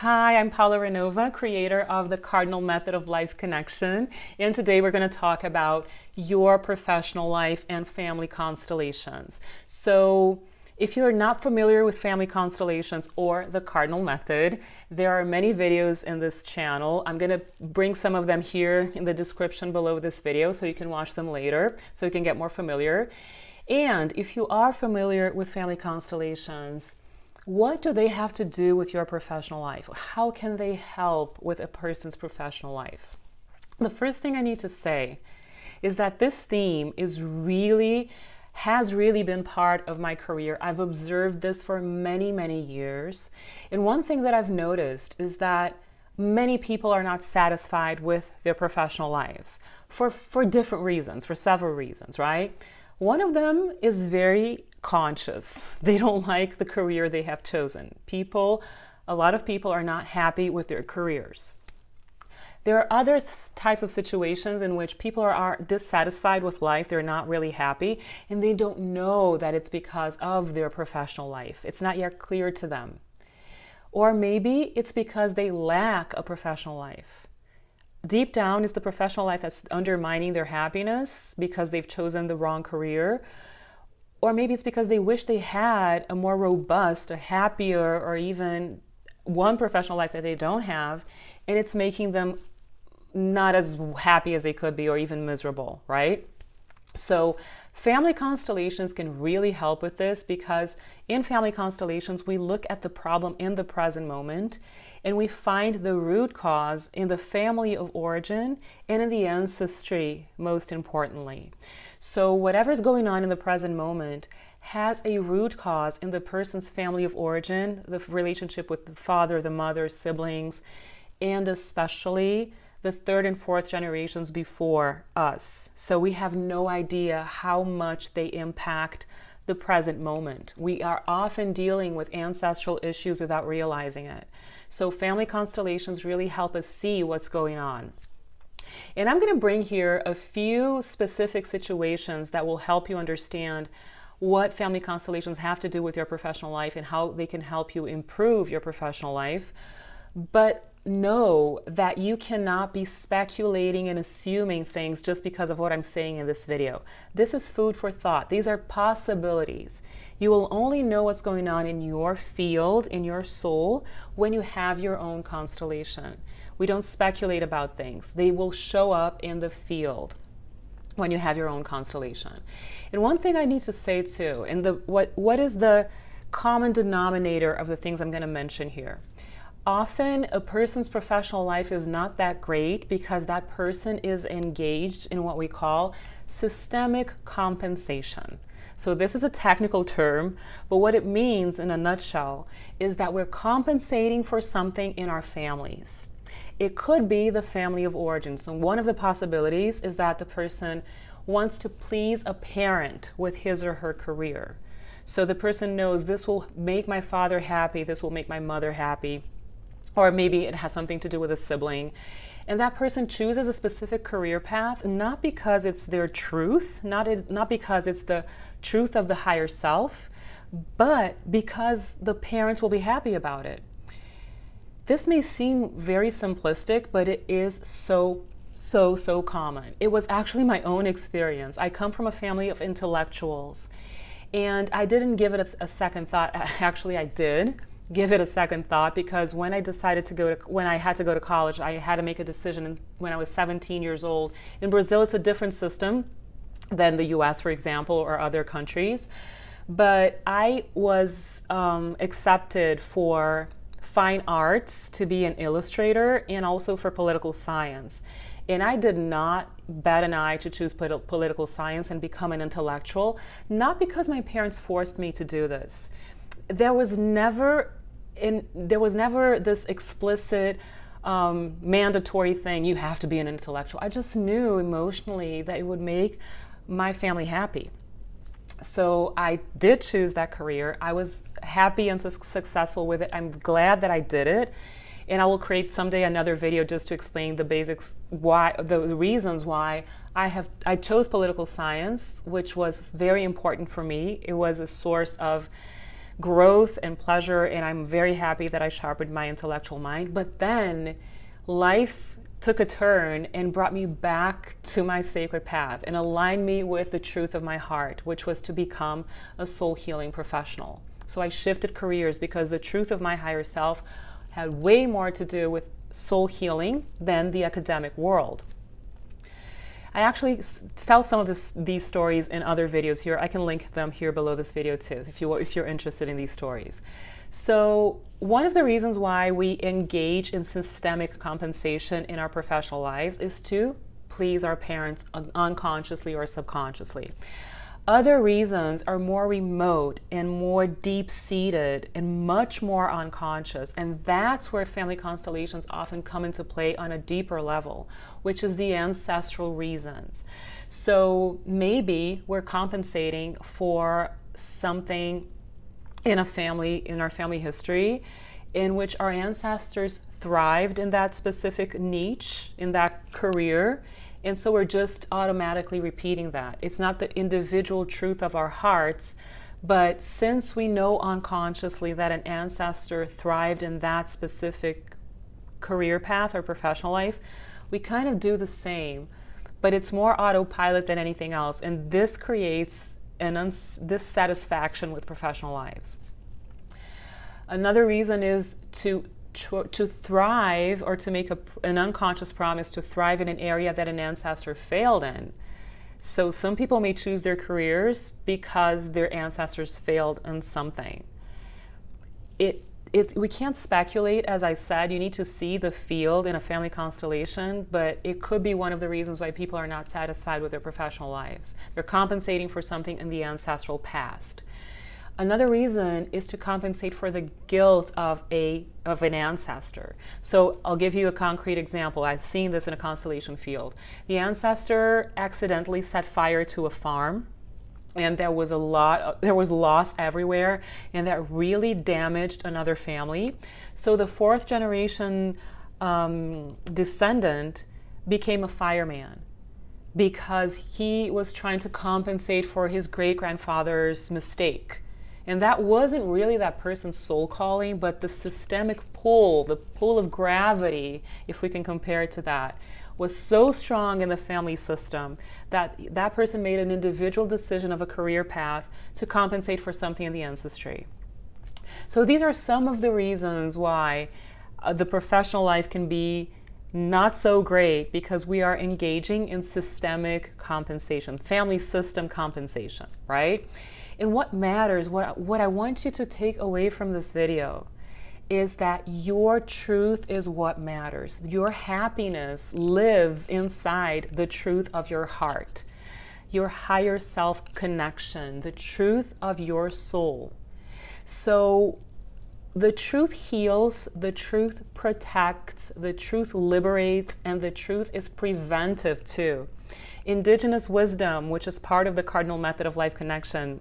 Hi, I'm Paola Ranova, creator of the Cardinal Method of Life Connection. And today we're going to talk about your professional life and family constellations. So, if you're not familiar with family constellations or the Cardinal Method, there are many videos in this channel. I'm going to bring some of them here in the description below this video so you can watch them later, so you can get more familiar. And if you are familiar with family constellations, what do they have to do with your professional life? How can they help with a person's professional life? The first thing I need to say is that this theme has really been part of my career. I've observed this for many, many years. And one thing that I've noticed is that many people are not satisfied with their professional lives for different reasons, for several reasons, right? One of them is very conscious. They don't like the career they have chosen. A lot of people are not happy with their careers. There are other types of situations in which people are dissatisfied with life. They're not really happy, and they don't know that it's because of their professional life. It's not yet clear to them. Or maybe it's because they lack a professional life. Deep down is the professional life that's undermining their happiness because they've chosen the wrong career. Or maybe it's because they wish they had a more robust, a happier, or even one professional life that they don't have, and it's making them not as happy as they could be or even miserable, right? So family constellations can really help with this because in family constellations, we look at the problem in the present moment and we find the root cause in the family of origin and in the ancestry, most importantly. So whatever's going on in the present moment has a root cause in the person's family of origin, the relationship with the father, the mother, siblings, and especially the third and fourth generations before us. So we have no idea how much they impact the present moment. We are often dealing with ancestral issues without realizing it. So family constellations really help us see what's going on. And I'm going to bring here a few specific situations that will help you understand what family constellations have to do with your professional life and how they can help you improve your professional life. But know that you cannot be speculating and assuming things just because of what I'm saying in this video. This is food for thought. These are possibilities. You will only know what's going on in your field, in your soul, when you have your own constellation. We don't speculate about things. They will show up in the field when you have your own constellation. And one thing I need to say too, and what is the common denominator of the things I'm going to mention here? Often a person's professional life is not that great because that person is engaged in what we call systemic compensation. So this is a technical term, but what it means in a nutshell is that we're compensating for something in our families. It could be the family of origin. So one of the possibilities is that the person wants to please a parent with his or her career. So the person knows this will make my father happy, this will make my mother happy. Or maybe it has something to do with a sibling. And that person chooses a specific career path, not because it's their truth, not because it's the truth of the higher self, but because the parents will be happy about it. This may seem very simplistic, but it is so common. It was actually my own experience. I come from a family of intellectuals, and I didn't give it a second thought. Actually, I did give it a second thought because when I had to go to college, I had to make a decision when I was 17 years old. In Brazil, it's a different system than the US, for example, or other countries. But I was accepted for fine arts to be an illustrator and also for political science. And I did not bat an eye to choose political science and become an intellectual, not because my parents forced me to do this. There was never this explicit mandatory thing, you have to be an intellectual. I just knew emotionally that it would make my family happy. So I did choose that career. I was happy and successful with it. I'm glad that I did it. And I will create someday another video just to explain the basics, the reasons why I chose political science, which was very important for me. It was a source of growth and pleasure, and I'm very happy that I sharpened my intellectual mind. But then life took a turn and brought me back to my sacred path and aligned me with the truth of my heart, which was to become a soul healing professional. So I shifted careers because the truth of my higher self had way more to do with soul healing than the academic world. I actually tell some of these stories in other videos here. I can link them here below this video too, if you're interested in these stories. So one of the reasons why we engage in systemic compensation in our professional lives is to please our parents unconsciously or subconsciously. Other reasons are more remote and more deep-seated and much more unconscious. And that's where family constellations often come into play on a deeper level, which is the ancestral reasons. So maybe we're compensating for something in our family history in which our ancestors thrived in that specific niche, in that career. And so we're just automatically repeating that. It's not the individual truth of our hearts, but since we know unconsciously that an ancestor thrived in that specific career path or professional life, we kind of do the same, but it's more autopilot than anything else. And this creates an dissatisfaction with professional lives. Another reason is to thrive, or to make an unconscious promise to thrive in an area that an ancestor failed in. So some people may choose their careers because their ancestors failed in something. We can't speculate, as I said. You need to see the field in a family constellation, but it could be one of the reasons why people are not satisfied with their professional lives. They're compensating for something in the ancestral past. Another reason is to compensate for the guilt of an ancestor. So I'll give you a concrete example. I've seen this in a constellation field. The ancestor accidentally set fire to a farm, and there was loss everywhere, and that really damaged another family. So the fourth generation descendant became a fireman because he was trying to compensate for his great-grandfather's mistake. And that wasn't really that person's soul calling, but the systemic pull, the pull of gravity, if we can compare it to that, was so strong in the family system that that person made an individual decision of a career path to compensate for something in the ancestry. So these are some of the reasons why the professional life can be not so great, because we are engaging in systemic compensation, family system compensation, right? And what matters, what I want you to take away from this video is that your truth is what matters. Your happiness lives inside the truth of your heart, your higher self connection, the truth of your soul. So the truth heals, the truth protects, the truth liberates, and the truth is preventive too. Indigenous wisdom, which is part of the Cardinal Method of Life Connection.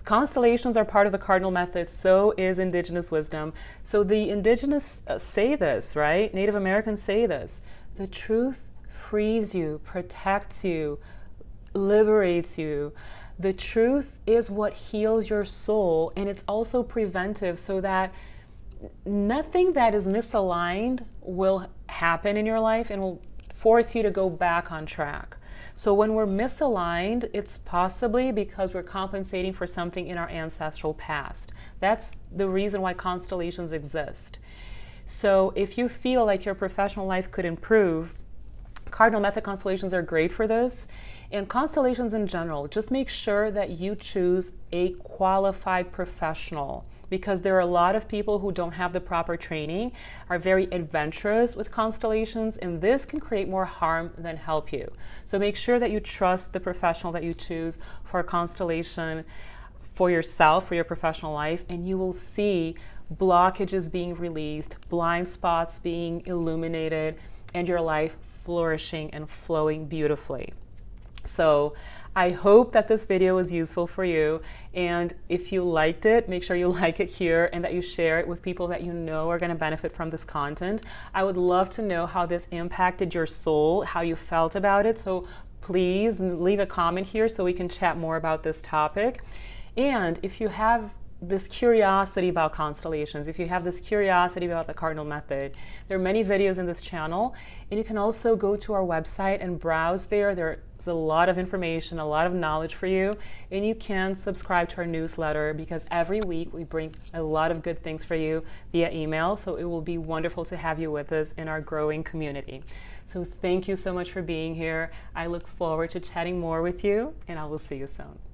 Constellations are part of the Cardinal Method, so is Indigenous wisdom. So the Indigenous say this, right? Native Americans say this. The truth frees you, protects you, liberates you. The truth is what heals your soul, and it's also preventive, so that nothing that is misaligned will happen in your life and will force you to go back on track. So when we're misaligned, it's possibly because we're compensating for something in our ancestral past. That's the reason why constellations exist. So if you feel like your professional life could improve, Cardinal Method constellations are great for this. And constellations in general, just make sure that you choose a qualified professional, because there are a lot of people who don't have the proper training, are very adventurous with constellations, and this can create more harm than help you. So make sure that you trust the professional that you choose for a constellation for yourself, for your professional life, and you will see blockages being released, blind spots being illuminated, and your life flourishing and flowing beautifully. So I hope that this video was useful for you, and if you liked it, make sure you like it here and that you share it with people that you know are going to benefit from this content. I would love to know how this impacted your soul, how you felt about it, so please leave a comment here so we can chat more about this topic. And if you have this curiosity about constellations, if you have this curiosity about the Cardinal Method, there are many videos in this channel, and you can also go to our website and browse there. There's a lot of information, a lot of knowledge for you, and you can subscribe to our newsletter because every week we bring a lot of good things for you via email, so it will be wonderful to have you with us in our growing community. So thank you so much for being here. I look forward to chatting more with you, and I will see you soon.